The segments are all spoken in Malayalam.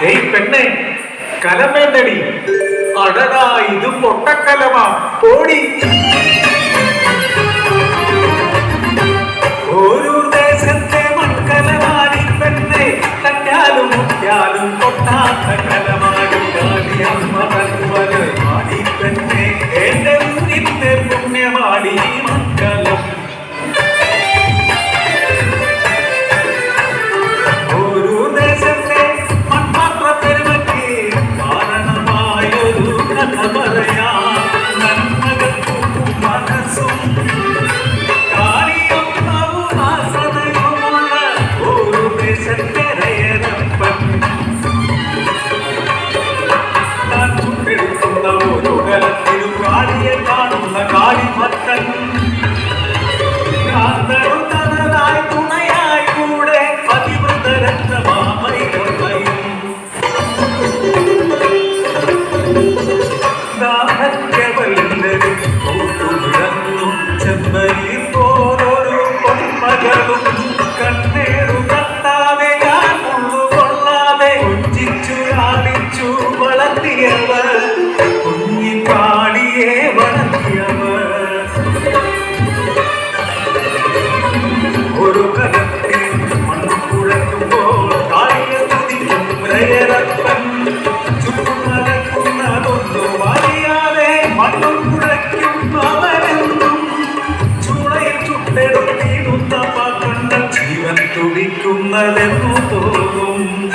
ഏയ് പെണ്ണെ കലമേന്തടി അടടാ ഇത് പൊട്ടക്കലമാ ഓടി ഓരോ ദേശത്തെ മൺകലമാടി പെണ്ണെ തട്ടാലും മുറ്റാലും പൊട്ടാത്ത കലമാടി മാടി പെണ്ണെ എന്റെ ഊരിന്റെ പുണ്യമാടി മൺകലം തുടിക്കുന്നതെന്നു തോന്നും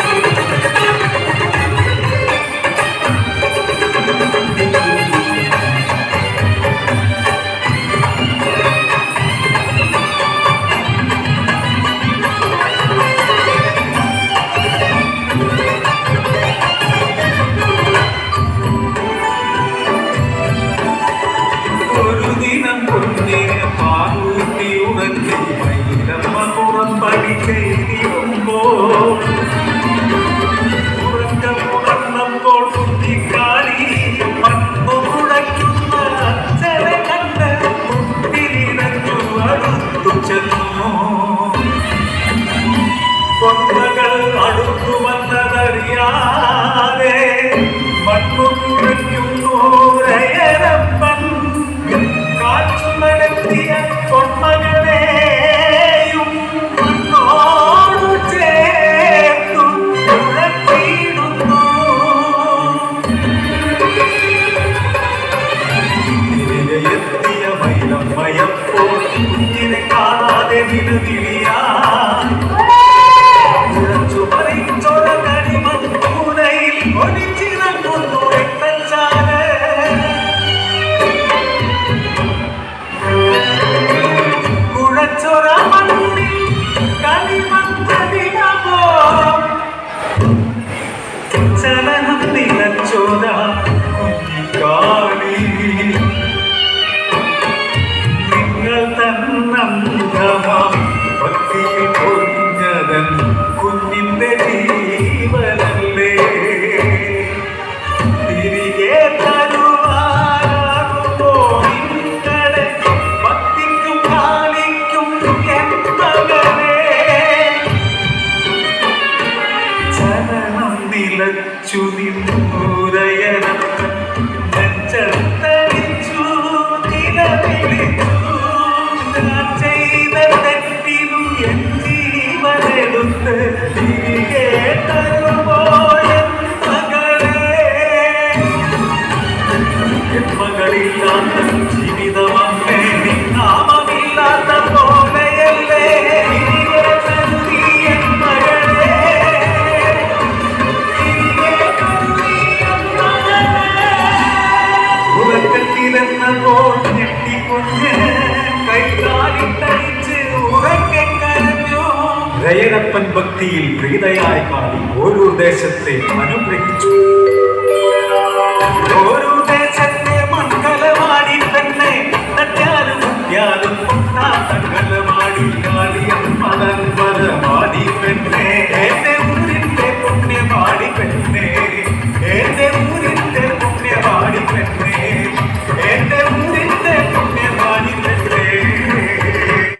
ഒരു ദിനം പൊന്നിനെ പാറൂട്ടി ഉണക്കി മൈലമ്മ പുറമ്പടി ചെയ്തിടുമ്പോൾ ഉറക്കമുണർന്നപ്പോൾ കുട്ടിക്കാളി മണ്ണു മുടക്കുന്ന അച്ഛനെ കണ്ട് മുട്ടിലിടഞ്ഞു അടുത്തു ചെന്നു പൊന്നകൾ അടുത്തു വന്നതറിയാതെ മണ്ണു മുടയ്ക്കുന്നു രയരപ്പൻ കാച്ചു നടത്തിയ പൊന്മകളെയും മണ്ണോടു ചേർത്തു ഉഴപ്പിടുന്നു തിരികെയെത്തിയ മൈലമ്മയപ്പോൾ കുഞ്ഞിനെ കാണാതെ വിടുതിരിയാ ഉഴച്ചു മറിച്ചൊര കരിമൺകൂടയിൽ ഒലിച്ചിറങ്ങുന്നു രക്തച്ചാല് കുഴച്ചൊര മണ്ണിൽ കളിമണ്ണതിനമോ ചലനം നിലച്ചൊര കുഞ്ഞിക്കാളി നിങ്ങൾ തന്നന്തമാം ഭക്തിയിൽ പൊറിഞ്ഞതൻ കുഞ്ഞിന്റെ ജീവനല്ലേ തിരികെ തരുവാനാകുമോ നിങ്ങളെ ഭക്തിക്കും കാളിക്കും എന്തകനെ ചലനം നിലച്ചു നിന്നൂരയനപ്പൻ നെഞ്ചത്തടിച്ചു നിലവിളിച്ചു ഞാൻ ചെയ്ത തെറ്റിനും എൻ ജീവനെടുത്ത് തിരികെ തരുമോ മകളില്ലാത്ത ജീവിതമേ നാമമില്ലാത്ത പോലെയല്ലേ ഉറക്കത്തിലെന്നപ്പോൾ ഞെട്ടിക്കുഞ്ഞ് കൈകാലിട്ടടിച്ച് ഉറക്കെ കരഞ്ഞു. രയരപ്പൻ ഭക്തിയിൽ പ്രീതയായ കാളി ഓരോ ദേശത്തെ അനുഗ്രഹിച്ചു. ഓരോ